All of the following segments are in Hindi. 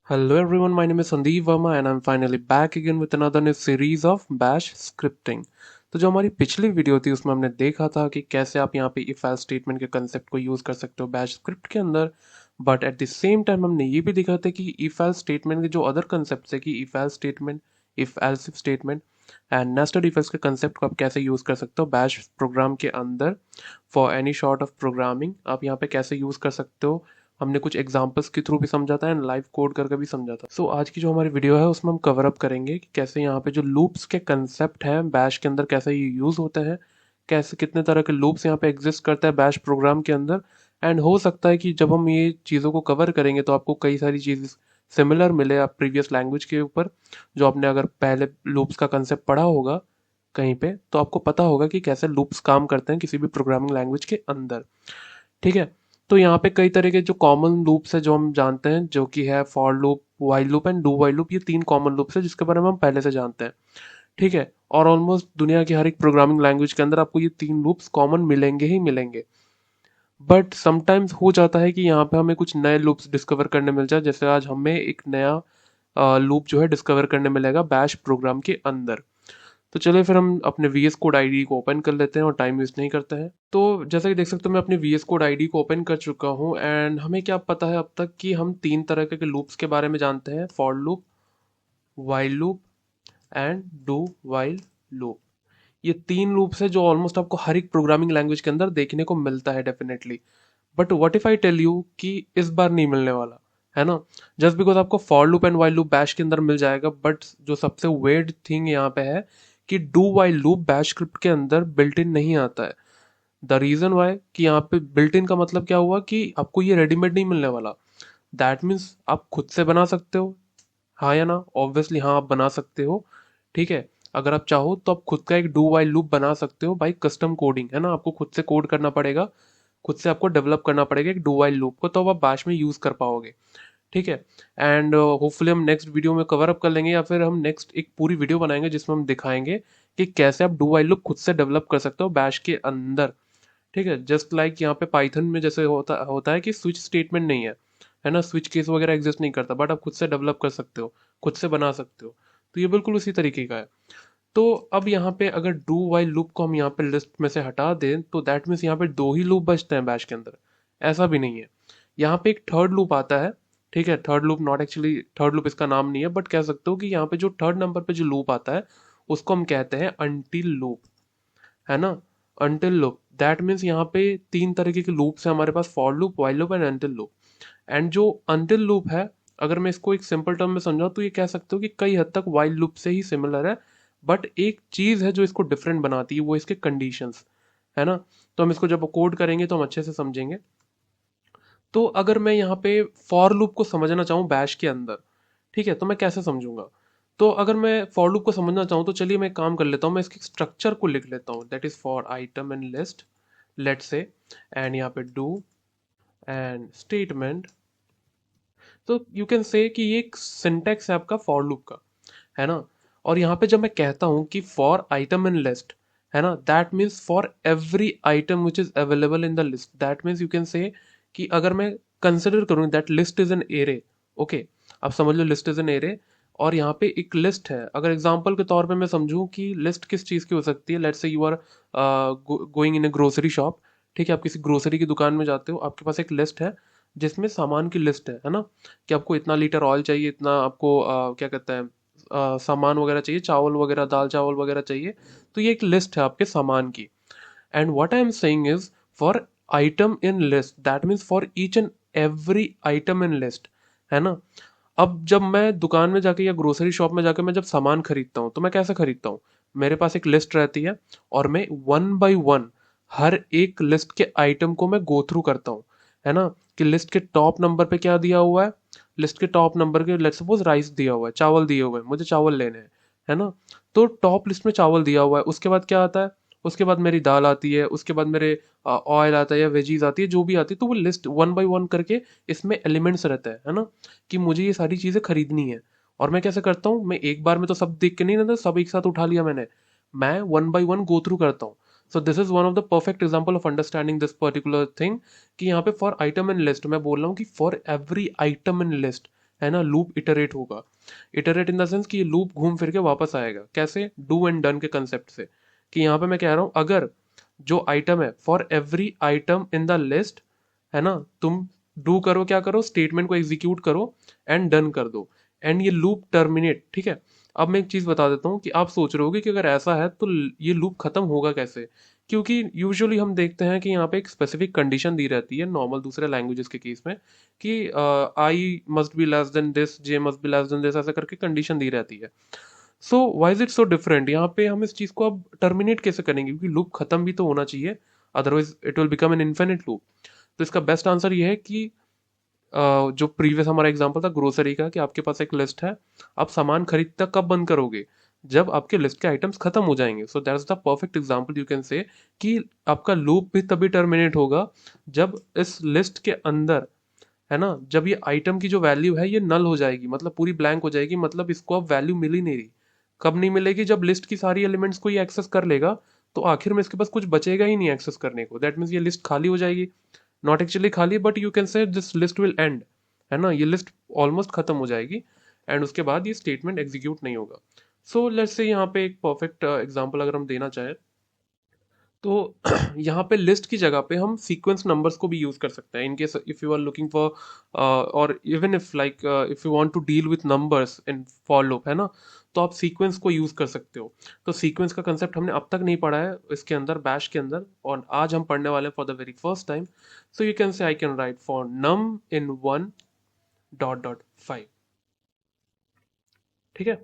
Hello everyone, my name is Sandeep Verma and I'm finally back again with another new series of Bash scripting। तो जो हमारी पिछली वीडियो थी उसमें हमने देखा था कि कैसे आप यहाँ पे इफ एल्स स्टेटमेंट के कंसेप्ट को यूज़ कर सकते हो बैश स्क्रिप्ट के अंदर। But at the same time हमने ये भी देखा था कि इफ एल्स स्टेटमेंट के जो अदर कंसेप्ट है कि if else statement, if else statement and nested if else के कंसेप्ट को आप कैसे यूज़ कर सकते हो बैश प्रोग्राम के अंदर for any sort of programming. आप यहाँ पे कैसे यूज़ कर सकते हो, हमने कुछ एग्जांपल्स के थ्रू भी समझा था एंड लाइव कोड करके भी समझा था। सो आज की जो हमारी वीडियो है उसमें हम कवर अप करेंगे कि कैसे यहाँ पे जो लूप्स के कंसेप्ट है बैश के अंदर कैसे ये यूज़ होते हैं, कैसे कितने तरह के लूप्स यहाँ पे एग्जिस्ट करते हैं बैश प्रोग्राम के अंदर। एंड हो सकता है कि जब हम ये चीज़ों को कवर करेंगे तो आपको कई सारी चीज़ सिमिलर मिले आप प्रीवियस लैंग्वेज के ऊपर, जो आपने अगर पहले लूप्स का कंसेप्ट पढ़ा होगा कहीं पे तो आपको पता होगा कि कैसे लूप्स काम करते हैं किसी भी प्रोग्रामिंग लैंग्वेज के अंदर। ठीक है, तो यहाँ पे कई तरह के जो कॉमन लूप्स है जो हम जानते हैं, जो कि है for loop, while loop and do while loop. ये तीन कॉमन लूप्स है जिसके बारे में हम पहले से जानते हैं। ठीक है, और ऑलमोस्ट दुनिया की हर एक प्रोग्रामिंग लैंग्वेज के अंदर आपको ये तीन लूप्स कॉमन मिलेंगे ही मिलेंगे। बट समटाइम्स हो जाता है कि यहाँ पे हमें कुछ नए लूप्स डिस्कवर करने मिल जाए, जैसे आज हमें एक नया लूप जो है डिस्कवर करने मिलेगा बैश प्रोग्राम के अंदर। तो चलिए फिर हम अपने वी एस कोड आईडी को ओपन कर लेते हैं और टाइम वेस्ट नहीं करते हैं। तो जैसा कि देख सकते हो मैं अपने वी एस कोड आईडी को ओपन कर चुका हूँ एंड हमें क्या पता है अब तक कि हम तीन तरह के लूप्स के बारे में जानते हैं, for loop, while loop and do while loop. ये तीन लूप्स है जो ऑलमोस्ट आपको हर एक प्रोग्रामिंग लैंग्वेज के अंदर देखने को मिलता है definitely. But what if I tell you कि इस बार नहीं मिलने वाला है ना, जस्ट बिकॉज आपको for loop and while loop bash के अंदर मिल जाएगा। बट जो सबसे वेird थिंग यहाँ पे है कि do while loop bash script के अंदर बिल्ट इन नहीं आता है। द रीजन वाई कि यहाँ पे बिल्ट इन का मतलब क्या हुआ कि आपको ये रेडीमेड नहीं मिलने वाला। दैट मीन्स आप खुद से बना सकते हो, हाँ या ना? ऑब्वियसली हाँ, आप बना सकते हो। ठीक है, अगर आप चाहो तो आप खुद का एक डू वाइल लूप बना सकते हो बाई कस्टम कोडिंग, है ना? आपको खुद से कोड करना पड़ेगा, खुद से आपको डेवलप करना पड़ेगा एक डू वाइल लूप को, तो आप बैश में यूज कर पाओगे। ठीक है, एंड होपफुली हम नेक्स्ट वीडियो में कवर अप कर लेंगे या फिर हम नेक्स्ट एक पूरी वीडियो बनाएंगे जिसमें हम दिखाएंगे कि कैसे आप डू वाइल लूप खुद से डेवलप कर सकते हो बैश के अंदर। ठीक है, जस्ट लाइक यहाँ पे पाइथन में जैसे होता होता है कि स्विच स्टेटमेंट नहीं है ना, स्विच केस वगैरह एग्जिस्ट नहीं करता, बट आप खुद से डेवलप कर सकते हो, खुद से बना सकते हो। तो ये बिल्कुल उसी तरीके का है। तो अब यहाँ पे अगर डू वाइल लूप को हम यहाँ पे लिस्ट में से हटा दें तो दैट मीन्स यहाँ पे दो ही लूप बचते हैं बैश के अंदर। ऐसा भी नहीं है, यहाँ पे एक थर्ड लूप आता है। ठीक है, third loop, not actually third loop इसका नाम नहीं है, बट कह सकते हो कि यहाँ पे जो थर्ड नंबर पे जो लूप आता है उसको हम कहते हैं अनटिल लूप, है ना? अनटिल लूप, दैट मीन्स यहाँ पे तीन तरीके के लूप्स हैं हमारे पास, for loop, while loop and until loop. And जो अनटिल लूप है, अगर मैं इसको एक सिंपल टर्म में समझाऊं तो ये कह सकते हो कि कई हद तक वाइल लूप से ही सिमिलर है। बट एक चीज है जो इसको डिफरेंट बनाती है, वो इसके कंडीशंस, है ना? तो हम इसको जब कोड करेंगे तो हम अच्छे से समझेंगे। तो अगर मैं यहाँ पे फॉर लूप को समझना चाहूँ बैश के अंदर, ठीक है, तो मैं कैसे समझूंगा? तो अगर मैं फॉर लूप को समझना चाहूँ तो चलिए मैं एक काम कर लेता हूँ, मैं इसके स्ट्रक्चर को लिख लेता हूँ। That is for item and list, let's say, and यहाँ पे डू एंड स्टेटमेंट। तो यू कैन से कि ये एक सिंटेक्स है आपका फॉर लूप का, है ना? और यहाँ पे जब मैं कहता हूँ कि फॉर आइटम इन लिस्ट, है ना, that means for every item which is available in the list. That means you can से कि अगर मैं कंसिडर करूँ that list is an array, okay, आप समझ लो लिस्ट इज एन एरे, और यहाँ पे एक लिस्ट है। अगर एग्जाम्पल के तौर पे मैं समझूं कि लिस्ट किस चीज़ की हो सकती है, let's say you are going in a grocery shop. ठीक है, आप किसी ग्रोसरी की दुकान में जाते हो, आपके पास एक लिस्ट है जिसमें सामान की लिस्ट है ना, कि आपको इतना लीटर ऑयल चाहिए, इतना आपको क्या कहते हैं सामान वगैरह चाहिए, चावल वगैरह, दाल चावल वगैरह चाहिए। तो ये एक लिस्ट है आपके सामान की। And what I am saying is for item in list, that means for each and every item in list, है ना? अब जब मैं दुकान में जाके या ग्रोसरी शॉप में जाके मैं जब सामान खरीदता हूँ तो मैं कैसे खरीदता हूँ? मेरे पास एक लिस्ट रहती है और मैं वन बाय वन हर एक लिस्ट के आइटम को मैं गो थ्रू करता हूँ, है ना? कि लिस्ट के टॉप नंबर पे क्या दिया हुआ है, लिस्ट के टॉप नंबर के लेट्स सपोज राइस दिया हुआ है, चावल दिए हुए हैं, मुझे चावल लेने हैं, है ना? तो टॉप लिस्ट में चावल दिया हुआ है, उसके बाद क्या आता है? उसके बाद मेरी दाल आती है, उसके बाद मेरे ऑयल आता है या वेजीज आती है, जो भी आती है, तो वो लिस्ट वन बाय वन करके इसमें एलिमेंट्स रहते हैं, है ना? कि मुझे ये सारी चीजें खरीदनी है। और मैं कैसे करता हूँ, मैं एक बार में तो सब देख के नहीं ना, सब एक साथ उठा लिया मैंने, मैं one by one go through करता हूँ। So this is one of the perfect example of understanding this particular thing, कि यहाँ पे फॉर आइटम इन लिस्ट मैं बोल रहा हूँ कि for every item in list, है ना, लूप इटरेट होगा। इटरेट इन द सेंस कि ये लूप घूम फिर के वापस आएगा, कैसे, डू एंड डन के कंसेप्ट से। कि यहाँ पे मैं कह रहा हूँ अगर जो आइटम है, for every item in the list, है ना, तुम डू करो, क्या करो, स्टेटमेंट को एग्जीक्यूट करो एंड डन कर दो, एंड ये लूप टर्मिनेट। ठीक है। अब मैं एक चीज बता देता हूँ कि आप सोच रहे होगे कि अगर ऐसा है तो ये लूप खत्म होगा कैसे। क्योंकि यूजुअली हम देखते हैं कि यहाँ पे एक स्पेसिफिक कंडीशन दी रहती है नॉर्मल दूसरे लैंग्वेजेस के केस में, कि I must be less than this, J must be less than this, ऐसा करके कंडीशन दी रहती है। So why is it so different, यहाँ पे हम इस चीज को अब टर्मिनेट कैसे करेंगे, क्योंकि लूप खत्म भी तो होना चाहिए, otherwise it will become an infinite loop. तो इसका बेस्ट आंसर ये है कि जो प्रीवियस हमारा एग्जांपल था ग्रोसरी का, कि आपके पास एक लिस्ट है, आप सामान खरीदना कब बंद करोगे, जब आपके लिस्ट के आइटम्स खत्म हो जाएंगे। So that's the perfect example you can से, कि आपका लूप भी तभी टर्मिनेट होगा जब इस लिस्ट के अंदर, है ना, जब ये आइटम की जो वैल्यू है ये नल हो जाएगी, मतलब पूरी ब्लैंक हो जाएगी, मतलब इसको अब वैल्यू मिल ही नहीं रही। कब नहीं मिलेगी, जब लिस्ट की सारी एलिमेंट्स को ये एक्सेस कर लेगा, तो आखिर में इसके पास कुछ बचेगा ही नहीं एक्सेस करने को। दैट मीन्स ये लिस्ट खाली हो जाएगी, नॉट एक्चुअली खाली, बट यू कैन से दिस लिस्ट विल एंड, है ना, ये लिस्ट ऑलमोस्ट खत्म हो जाएगी, एंड उसके बाद ये स्टेटमेंट एग्जीक्यूट नहीं होगा। सो लेट्स से यहाँ पे एक परफेक्ट एग्जांपल अगर हम देना चाहें, तो यहाँ पे लिस्ट की जगह पे हम सीक्वेंस नंबर्स को भी यूज कर सकते हैं, in case if you are looking for, और even if like if you want to deal with numbers in for loop, है ना, तो आप सीक्वेंस को यूज कर सकते हो। तो सीक्वेंस का कंसेप्ट हमने अब तक नहीं पढ़ा है इसके अंदर, बैश के अंदर, और आज हम पढ़ने वाले हैं for the very first time. So you can say I can write for num in one dot dot five. ठीक है।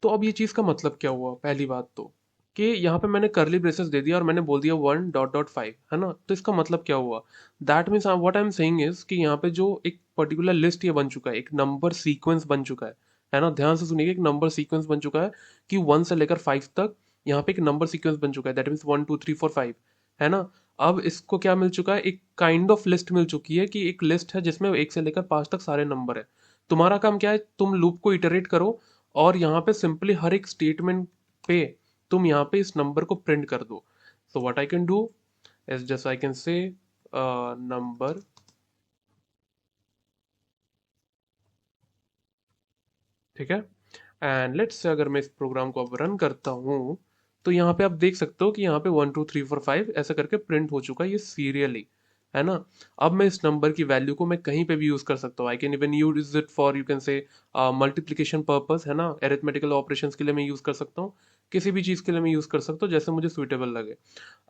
तो अब ये चीज का मतलब क्या हुआ, पहली बात तो, कि यहाँ पे मैंने करली ब्रेसेस दे दिया और मैंने बोल दिया वन डॉट डॉट फाइव, है ना, तो इसका मतलब क्या हुआ, that means what I am saying is कि यहाँ पे जो एक पर्टिकुलर लिस्ट ये बन चुका है, एक नंबर सीक्वेंस बन चुका है ना, ध्यान से सुनिए, एक नंबर सीक्वेंस बन चुका है, कि वन से लेकर फाइव तक यहाँ पे एक नंबर सीक्वेंस बन चुका है, that means one two three four five, है ना। अब इसको क्या मिल चुका है, एक काइंड ऑफ लिस्ट मिल चुकी है, कि एक लिस्ट है जिसमें एक से लेकर पांच तक सारे नंबर है। तुम्हारा काम क्या है, तुम लूप को इटरेट करो, और यहाँ पे सिंपली हर एक स्टेटमेंट पे तुम यहाँ पे इस नंबर को प्रिंट कर दो। So what I can do is just I can say number, ठीक है, एंड लेट्स से अगर मैं इस प्रोग्राम को अब रन करता हूँ, तो यहाँ पे आप देख सकते हो कि यहाँ पे one two three four five ऐसा करके प्रिंट हो चुका है ये सीरियली, है ना। अब मैं इस नंबर की वैल्यू को मैं कहीं पे भी यूज कर सकता हूँ, I can even use it for, you can से, मल्टीप्लिकेशन पर्पस, है ना, एरिथमेटिकल ऑपरेशंस के लिए मैं यूज कर सकता हूँ, किसी भी चीज के लिए मैं यूज कर सकता हूँ जैसे मुझे सुइटेबल लगे।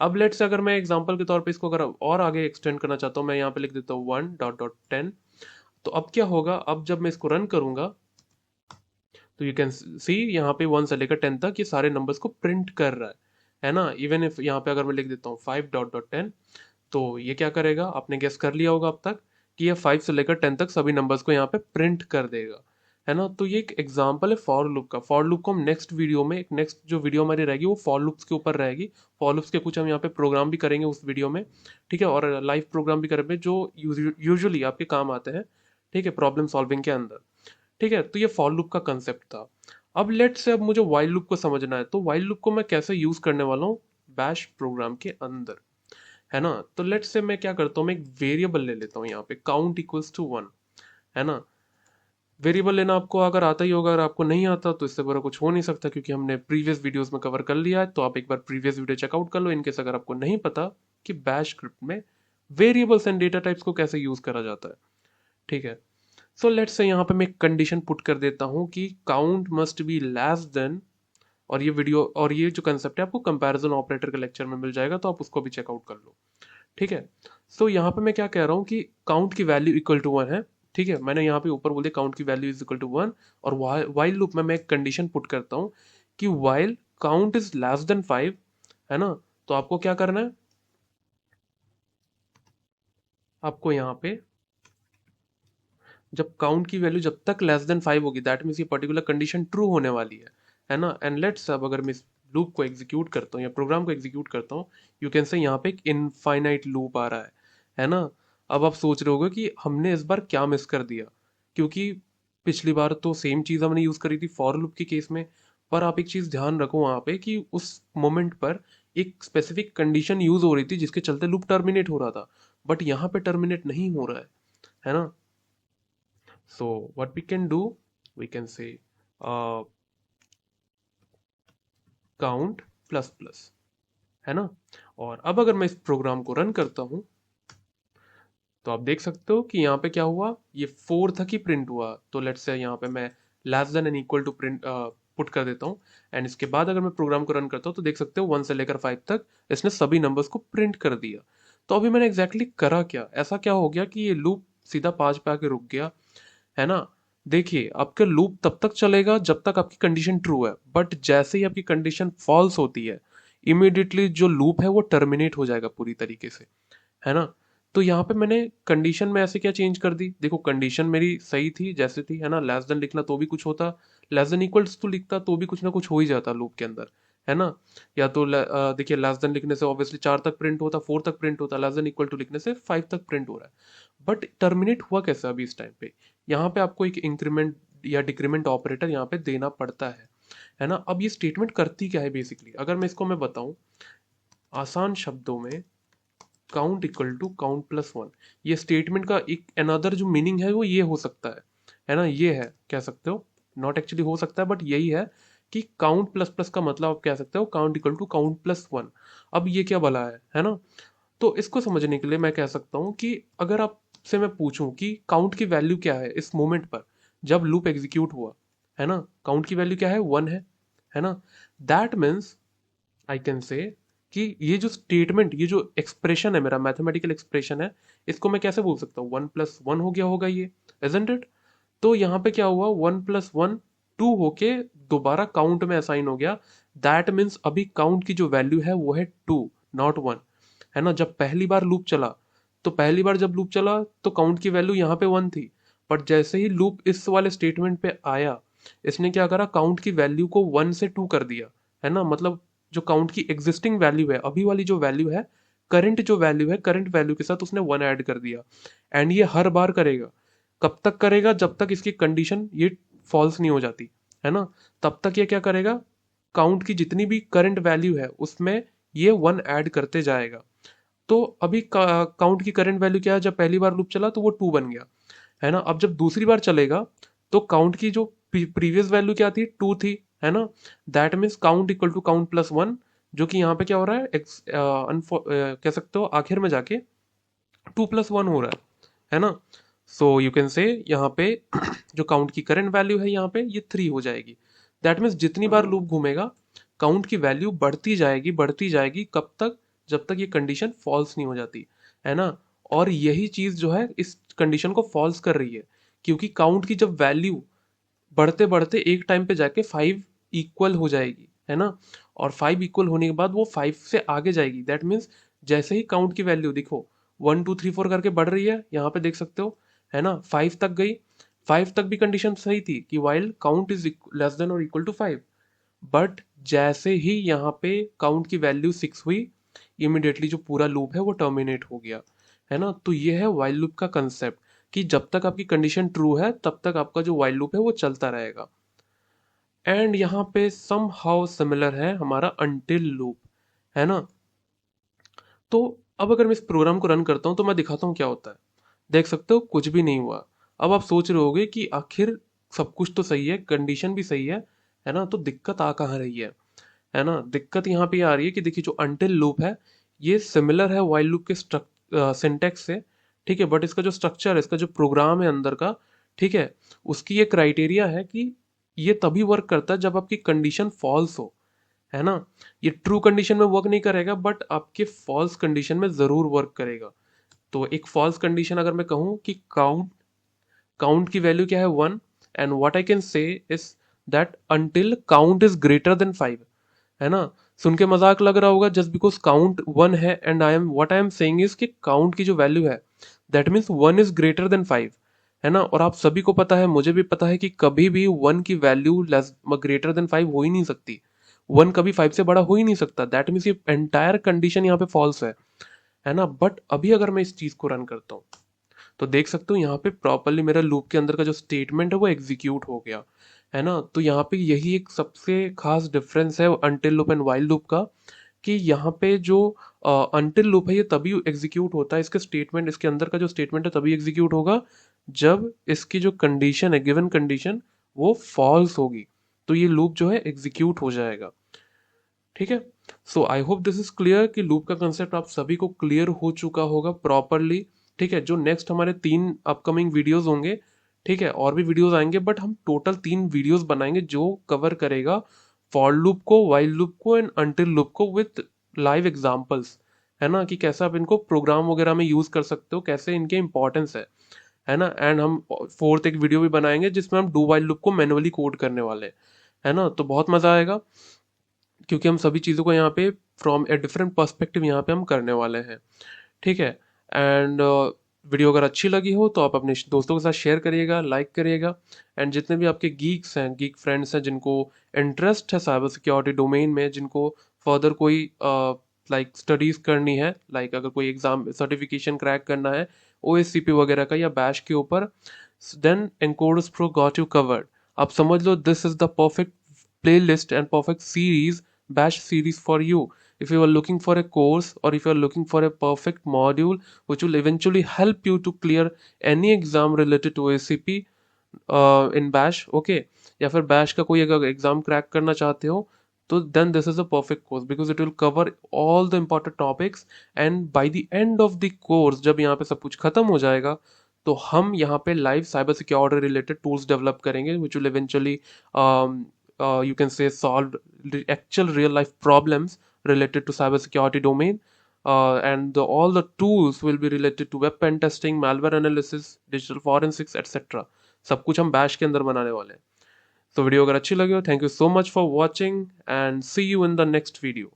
अब लेट्स से अगर मैं एग्जांपल के तौर पे इसको अगर और आगे एक्सटेंड करना चाहता हूँ, मैं यहाँ पे लिख देता हूँ वन डॉट डॉट टेन। तो अब क्या होगा, अब जब मैं इसको रन करूंगा, तो यू कैन सी यहाँ पे वन से लेकर टेन तक ये सारे नंबर्स को प्रिंट कर रहा है ना। इवन इफ यहाँ पे अगर मैं लिख देता हूँ फाइव डॉट डॉट टेन, तो ये क्या करेगा, आपने गेस कर लिया होगा अब तक, कि ये फाइव से लेकर टेन तक सभी नंबर्स को यहाँ पे प्रिंट कर देगा, है ना। तो ये एक एग्जाम्पल है फॉर लूप का। फॉर लूप को हम नेक्स्ट वीडियो में, एक नेक्स्ट जो वीडियो हमारी रहेगी वो फॉर लूप्स के ऊपर रहेगी। फॉर लूप्स के कुछ हम यहाँ पे प्रोग्राम भी करेंगे उस वीडियो में, ठीक है, और लाइव प्रोग्राम भी करेंगे जो यूजुअली आपके काम आते हैं, ठीक है, प्रॉब्लम सॉल्विंग के अंदर। ठीक है, तो ये फॉर लूप का कंसेप्ट था। अब लेट से अब मुझे वाइल लूप को समझना है, तो वाइल लूप को मैं कैसे यूज करने वाला हूँ बैश प्रोग्राम के अंदर, है ना। तो लेट से मैं क्या करता हूँ, मैं एक वेरिएबल ले लेता हूँ यहाँ पे, काउंट इक्वल्स टू वन, है ना। वेरिएबल लेना आपको अगर आता ही होगा, अगर आपको नहीं आता तो इससे बड़ा कुछ हो नहीं सकता, क्योंकि हमने प्रीवियस वीडियोस में कवर कर लिया है। तो आप एक बार प्रीवियस वीडियो चेकआउट कर लो इनकेस अगर आपको नहीं पता कि बैश स्क्रिप्ट में वेरिएबल्स एंड डेटा टाइप्स को कैसे यूज करा जाता है। ठीक है। सो लेट्स से यहाँ पे मैं एक कंडीशन पुट कर देता हूँ कि count must be less than, और ये वीडियो और ये जो कंसेप्ट है आपको कंपैरिजन ऑपरेटर के लेक्चर में मिल जाएगा, तो आप उसको भी चेकआउट कर लो। ठीक है। सो यहाँ पे मैं क्या कह रहा हूँ कि काउंट की वैल्यू इक्वल टू वन है। ठीक है, मैंने यहाँ पे ऊपर बोल दिया काउंट की value is equal to one, और वाइल लूप में मैं एक कंडीशन पुट करता हूँ कि while count is less than five, है ना। तो आपको क्या करना है, आपको यहाँ पे जब काउंट की वैल्यू जब तक लेस देन फाइव होगी, दैट मीन्स ये पर्टिकुलर कंडीशन ट्रू होने वाली है ना। एंड लेट्स अब अगर मैं इस लूप को एग्जीक्यूट करता हूँ या प्रोग्राम को एग्जीक्यूट करता हूँ, यू कैन से यहाँ पे एक इनफाइनाइट लूप आ रहा है ना। अब आप सोच रहे होगे कि हमने इस बार क्या मिस कर दिया, क्योंकि पिछली बार तो सेम चीज हमने यूज करी थी फॉर लूप के केस में। पर आप एक चीज ध्यान रखो वहां पे कि उस मोमेंट पर एक स्पेसिफिक कंडीशन यूज हो रही थी जिसके चलते लूप टर्मिनेट हो रहा था, बट यहाँ पे टर्मिनेट नहीं हो रहा है ना। So what we can do, we can say count plus plus, है ना। और अब अगर मैं इस प्रोग्राम को रन करता हूं तो आप देख सकते हो कि यहाँ पे क्या हुआ, ये 4 तक ही प्रिंट हुआ। तो लेट्स से यहाँ पे मैं less than and equal to print put कर देता हूँ, एंड इसके बाद अगर मैं प्रोग्राम को रन करता हूँ तो देख सकते हो 1 से लेकर 5 तक इसने सभी नंबर्स को प्रिंट कर दिया। तो अभी मैंने एग्जैक्टली करा क्या, ऐसा क्या हो गया कि ये लूप सीधा 5 पे आके रुक गया, है ना। देखिए आपका लूप तब तक चलेगा जब तक आपकी कंडीशन ट्रू है, बट जैसे ही आपकी कंडीशन फॉल्स होती है इमीडिएटली जो लूप है वो टर्मिनेट हो जाएगा पूरी तरीके से, है ना। तो यहाँ पे मैंने कंडीशन में ऐसे क्या चेंज कर दी, देखो कंडीशन मेरी सही थी जैसे थी, है ना। लेस देन लिखना तो भी कुछ होता, लेस देन इक्वल्स तो लिखता तो भी कुछ ना कुछ हो ही जाता लूप के अंदर, है ना। या तो देखिए लेस देन लिखने से ऑब्वियसली 4 तक प्रिंट होता, 4 तक प्रिंट होता, लेस देन इक्वल टू लिखने से 5 तक प्रिंट हो रहा है। बट टर्मिनेट हुआ कैसे अभी इस टाइम पे, यहाँ पे आपको एक इंक्रीमेंट या डिक्रीमेंट ऑपरेटर यहाँ पे देना पड़ता है ना। अब ये स्टेटमेंट करती क्या है बेसिकली, अगर मैं इसको मैं बताऊं आसान शब्दों में, count equal to count plus one, ये स्टेटमेंट का एक अनदर जो मीनिंग है वो ये हो सकता है ना। ये है कह सकते हो, नॉट एक्चुअली हो सकता है बट यही है कि काउंट प्लस प्लस का मतलब आप कह सकते हो count equal to count plus one. अब ये क्या भला है ना। तो इसको समझने के लिए मैं कह सकता हूँ कि अगर आपसे मैं पूछूं कि काउंट की वैल्यू क्या है इस मोमेंट पर जब लूप एग्जीक्यूट हुआ, है ना, काउंट की वैल्यू क्या है, वन है ना। That means I can say कि ये जो स्टेटमेंट, ये जो एक्सप्रेशन है मेरा मैथमेटिकल एक्सप्रेशन है, इसको मैं कैसे बोल सकता हूँ, 1 + 1 हो गया होगा ये, इजंट इट। तो यहाँ पे क्या हुआ, 1 + 1 2 होके दोबारा काउंट में असाइन हो गया। दैट मीन्स अभी काउंट की जो वैल्यू है वो है 2 नॉट 1, है ना। जब पहली बार लूप चला तो पहली बार जब लूप चला तो काउंट की वैल्यू यहाँ पे 1 थी, बट जैसे ही लूप इस वाले स्टेटमेंट पे आया इसने क्या करा, काउंट की वैल्यू को 1 से 2 कर दिया, है ना। मतलब जो काउंट की एग्जिस्टिंग वैल्यू है, अभी वाली जो वैल्यू है, करंट जो वैल्यू है, करंट वैल्यू के साथ उसने 1 ऐड कर दिया। एंड ये हर बार करेगा, कब तक करेगा, जब तक इसकी कंडीशन ये फॉल्स नहीं हो जाती, है ना। तब तक ये क्या करेगा, काउंट की जितनी भी करंट वैल्यू है उसमें ये 1 ऐड करते जाएगा। तो अभी काउंट की करंट वैल्यू क्या है, जब पहली बार लूप चला तो वो 2 बन गया, है ना। अब जब दूसरी बार चलेगा तो काउंट की जो प्रीवियस वैल्यू क्या थी, 2 थी, है ना। That means count equal to count plus one, जो कि यहाँ पे क्या हो रहा है, कह सकते हो आखिर में जाके 2 + 1 हो रहा है ना। सो यू कैन से यहाँ पे जो काउंट की करंट वैल्यू है यहाँ पे ये 3 हो जाएगी। दैट मीन्स जितनी बार लूप घूमेगा काउंट की वैल्यू बढ़ती जाएगी, कब तक, जब तक ये कंडीशन फॉल्स नहीं हो जाती, है ना। और यही चीज जो है इस कंडीशन को फॉल्स कर रही है, क्योंकि काउंट की जब वैल्यू बढ़ते बढ़ते एक टाइम पे जाके 5 इक्वल हो जाएगी, है ना। और 5 इक्वल होने के बाद वो 5 से आगे जाएगी। दैट मीन्स जैसे ही काउंट की वैल्यू देखो 1 2 3 4 करके बढ़ रही है, यहाँ पे देख सकते हो, है ना, 5 तक गई। 5 तक भी कंडीशन सही थी कि while count is less then और इक्वल टू 5, बट जैसे ही यहाँ पे काउंट की वैल्यू 6 हुई इमिडिएटली जो पूरा लूप है वो टर्मिनेट हो गया, है ना। तो ये है वाइल लूप का कंसेप्ट कि जब तक आपकी कंडीशन ट्रू है तब तक आपका जो वाइल लूप है वो चलता रहेगा। एंड यहाँ पे सम हाउ सिमिलर है हमारा अनटिल लूप, है ना। तो अब अगर मैं इस प्रोग्राम को रन करता हूँ तो मैं दिखाता हूँ क्या होता है। देख सकते हो कुछ भी नहीं हुआ। अब आप सोच रहे होगे कि आखिर सब कुछ तो सही है, कंडीशन भी सही है ना, तो दिक्कत आ कहाँ रही है ना। दिक्कत यहाँ पे आ रही है कि देखिए जो अनटिल लूप है ये सिमिलर है वाइल लूप के सिंटेक्स से, ठीक है, बट इसका जो स्ट्रक्चर है, इसका जो प्रोग्राम है अंदर का, ठीक है, उसकी ये क्राइटेरिया है कि ये तभी वर्क करता है जब आपकी कंडीशन फॉल्स हो, है ना। ये ट्रू कंडीशन में वर्क नहीं करेगा बट आपके फॉल्स कंडीशन में जरूर वर्क करेगा। तो एक फॉल्स कंडीशन अगर मैं कहूँ कि काउंट काउंट की वैल्यू क्या है 1, and what I can say is that until count is greater than 5, है ना। सुन के मजाक लग रहा होगा, जस्ट बिकॉज काउंट 1 है and I am saying is कि काउंट की जो वैल्यू है that means 1 is greater than 5, है ना। और आप सभी को पता है, मुझे भी पता है कि कभी भी 1 की वैल्यू लेस ग्रेटर देन 5 हो ही नहीं सकती। 1 कभी 5 से बड़ा हो ही नहीं सकता। दैट मीन्स ये एंटायर कंडीशन यहाँ पे फॉल्स है ना। बट अभी अगर मैं इस चीज को रन करता हूँ तो देख सकते हो यहाँ पे प्रॉपरली मेरा लूप के अंदर का जो स्टेटमेंट है वो एग्जीक्यूट हो गया, है ना। तो यहाँ पे यही एक सबसे खास डिफरेंस है until loop and while loop का, कि यहाँ पे जो अनटिल लूप है ये तभी एग्जीक्यूट होता है, इसके स्टेटमेंट, इसके अंदर का जो स्टेटमेंट है तभी एग्जीक्यूट होगा जब इसकी जो कंडीशन है, गिवन कंडीशन, वो फॉल्स होगी, तो ये लूप जो है एग्जीक्यूट हो जाएगा। ठीक है। So I hope this is clear कि लूप का कंसेप्ट आप सभी को क्लियर हो चुका होगा प्रॉपरली। ठीक है। जो नेक्स्ट हमारे 3 अपकमिंग वीडियोस होंगे, ठीक है, और भी वीडियोस आएंगे, बट हम टोटल 3 वीडियोस बनाएंगे जो कवर करेगा फॉर लूप को, वाइल लूप को एंड अनटिल लूप को विथ लाइव एग्जांपल्स, है ना, कि कैसे आप इनको प्रोग्राम वगैरह में यूज कर सकते हो, कैसे इनके इंपॉर्टेंस है ना। एंड हम फोर्थ एक वीडियो भी बनाएंगे जिसमें हम डू वाइल लूप को मैनुअली कोड करने वाले हैं, है ना। तो बहुत मजा आएगा क्योंकि हम सभी चीज़ों को यहाँ पे फ्रॉम ए डिफरेंट पर्सपेक्टिव यहाँ पे हम करने वाले हैं। ठीक है। एंड वीडियो अगर अच्छी लगी हो तो आप अपने दोस्तों के साथ शेयर करिएगा, लाइक करिएगा। एंड जितने भी आपके गीक्स हैं, गीक फ्रेंड्स हैं, जिनको इंटरेस्ट है साइबर सिक्योरिटी डोमेन में, जिनको फर्दर कोई लाइक स्टडीज करनी है, लाइक अगर कोई एग्जाम सर्टिफिकेशन क्रैक करना है OSCP वगैरह का या बैश के ऊपर, then encoders pro got you covered. आप समझ लो this is the perfect playlist and perfect series, bash series for you. If you are looking for a course or if you are looking for a perfect module which will eventually help you to clear any exam related to ACP in bash, okay, या फिर bash का कोई अगर एग्जाम क्रैक करना चाहते हो तो then this is a perfect course because it will cover all the important topics, and by the end of the course जब यहाँ पे सब कुछ खत्म हो जाएगा तो हम यहाँ पे live cyber security related tools develop करेंगे which will eventually you can say solve the actual real life problems related to cybersecurity domain, and all the tools will be related to web pen testing, malware analysis, digital forensics, etc. सब कुछ हम बैश के अंदर बनाने वाले हैं। तो वीडियो अगर अच्छी लगी हो, thank you so much for watching and see you in the next video.